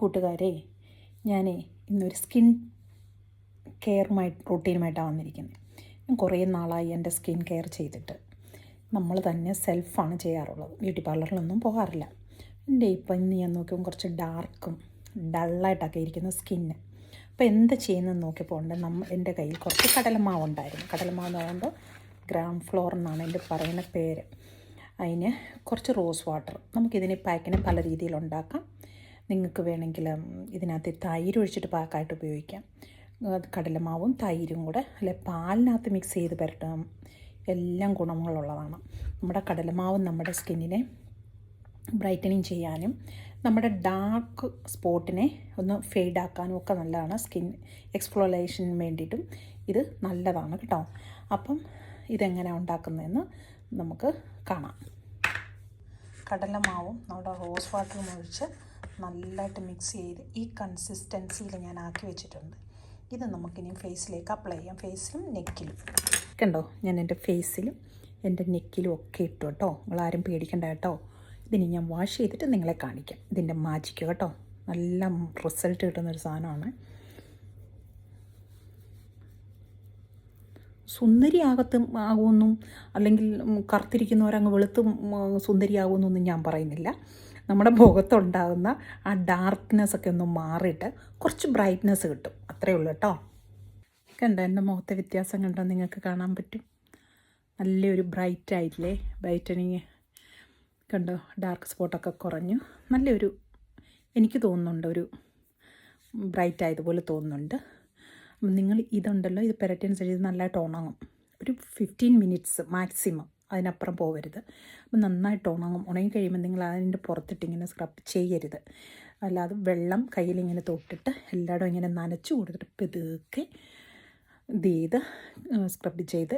കൂട്ടുകാരെ, ഞാനേ ഇന്നൊരു സ്കിൻ റൂട്ടീനുമായിട്ടാണ് വന്നിരിക്കുന്നത്. ഞാൻ കുറേ നാളായി എൻ്റെ സ്കിൻ കെയർ ചെയ്തിട്ട്. നമ്മൾ തന്നെ സെൽഫാണ് ചെയ്യാറുള്ളത്, ബ്യൂട്ടി പാർലറിലൊന്നും പോകാറില്ല. എൻ്റെ ഇപ്പം ഇന്ന് ഞാൻ നോക്കിയപ്പോൾ കുറച്ച് ഡാർക്കും ഡള്ളായിട്ടൊക്കെ ഇരിക്കുന്ന സ്കിന്ന്. അപ്പോൾ എന്താ ചെയ്യുന്നതെന്ന് നോക്കിയപ്പോൾ എൻ്റെ കയ്യിൽ കുറച്ച് കടലമാവ് ഉണ്ടായിരുന്നു. കടലമാവ് എന്ന് പറയുമ്പോൾ ഗ്രാം ഫ്ലോർ എന്നാണ് എൻ്റെ പറയുന്ന പേര്. അതിന് കുറച്ച് റോസ് വാട്ടർ. നമുക്കിതിനെ പാക്കിനെ പല രീതിയിലുണ്ടാക്കാം. നിങ്ങൾക്ക് വേണമെങ്കിൽ ഇതിനകത്ത് തൈര് ഒഴിച്ചിട്ട് പാക്കായിട്ട് ഉപയോഗിക്കാം. കടലമാവും തൈരും കൂടെ അല്ലെ പാലിനകത്ത് മിക്സ് ചെയ്ത് പുരട്ടാം. എല്ലാം ഗുണങ്ങളുള്ളതാണ്. നമ്മുടെ കടലമാവും നമ്മുടെ സ്കിന്നിനെ ബ്രൈറ്റനിങ് ചെയ്യാനും നമ്മുടെ ഡാർക്ക് സ്പോട്ടിനെ ഒന്ന് ഫെയ്ഡാക്കാനും ഒക്കെ നല്ലതാണ്. സ്കിൻ എക്സ്ഫോളിയേഷന് വേണ്ടിയിട്ടും ഇത് നല്ലതാണ് കേട്ടോ. അപ്പം ഇതെങ്ങനെയാണ് ഉണ്ടാക്കുന്നതെന്ന് നമുക്ക് കാണാം. കടലമാവും നമ്മുടെ റോസ് വാട്ടറും ഒഴിച്ച് നല്ലതായിട്ട് മിക്സ് ചെയ്ത് ഈ കൺസിസ്റ്റൻസിയിൽ ഞാൻ ആക്കി വെച്ചിട്ടുണ്ട്. ഇത് നമുക്കിനി ഫേസിലേക്ക് അപ്ലൈ ചെയ്യാം. ഫേസിലും നെക്കിലും കണ്ടോ, ഞാൻ എൻ്റെ ഫേസിലും എൻ്റെ നെക്കിലും ഒക്കെ ഇട്ടു കേട്ടോ. നിങ്ങളാരും പേടിക്കണ്ട കേട്ടോ. ഇതിനി ഞാൻ വാഷ് ചെയ്തിട്ട് നിങ്ങളെ കാണിക്കാം. ഇതിൻ്റെ മാജിക്ക് കേട്ടോ, നല്ല റിസൾട്ട് കിട്ടുന്നൊരു സാധനമാണ്. ആകുമെന്നും അല്ലെങ്കിൽ കറുത്തിരിക്കുന്നവരങ്ങ് വെളുത്ത് സുന്ദരിയാകുമെന്നൊന്നും ഞാൻ പറയുന്നില്ല. നമ്മുടെ മുഖത്തുണ്ടാകുന്ന ആ ഡാർക്ക്നെസ്സൊക്കെ ഒന്ന് മാറിയിട്ട് കുറച്ച് ബ്രൈറ്റ്നെസ് കിട്ടും, അത്രയേ ഉള്ളൂ കേട്ടോ. കണ്ടോ, എൻ്റെ മുഖത്തെ വ്യത്യാസം കണ്ടോ, നിങ്ങൾക്ക് കാണാൻ പറ്റും. നല്ലൊരു ബ്രൈറ്റായില്ലേ, ബ്രൈറ്റനിങ് കണ്ടോ. ഡാർക്ക് സ്പോട്ടൊക്കെ കുറഞ്ഞു. നല്ലൊരു, എനിക്ക് തോന്നുന്നുണ്ട്, ഒരു ബ്രൈറ്റായതുപോലെ തോന്നുന്നുണ്ട്. നിങ്ങൾ ഇതുണ്ടല്ലോ, ഇത് പുരട്ടിയനുസരിച്ച് നല്ലതായിട്ട് ഉണങ്ങും. ഒരു 15 മിനിറ്റ്സ് മാക്സിമം, അതിനപ്പുറം പോകരുത്. അപ്പം നന്നായിട്ട് ഉണങ്ങി കഴിയുമ്പോൾ നിങ്ങൾ അതിൻ്റെ പുറത്തിട്ട് ഇങ്ങനെ സ്ക്രബ് ചെയ്യരുത്. അല്ലാതെ വെള്ളം കയ്യിലിങ്ങനെ തൊട്ടിട്ട് എല്ലായിടും ഇങ്ങനെ നനച്ച് കൊടുത്തിട്ട് പതുക്കെ ഇത് ചെയ്ത് സ്ക്രബ് ചെയ്ത്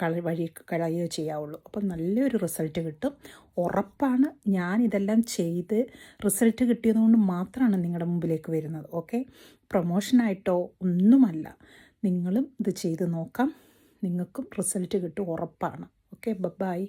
കളയുകയോ ചെയ്യാവുള്ളൂ. അപ്പം നല്ലൊരു റിസൾട്ട് കിട്ടും, ഉറപ്പാണ്. ഞാനിതെല്ലാം ചെയ്ത് റിസൾട്ട് കിട്ടിയതുകൊണ്ട് മാത്രമാണ് നിങ്ങളുടെ മുമ്പിലേക്ക് വരുന്നത്. ഓക്കെ, പ്രൊമോഷനായിട്ടോ ഒന്നുമല്ല. നിങ്ങളും ഇത് ചെയ്ത് നോക്കാം, നിങ്ങൾക്കും റിസൾട്ട് കിട്ടും, ഉറപ്പാണ്. Okay, by.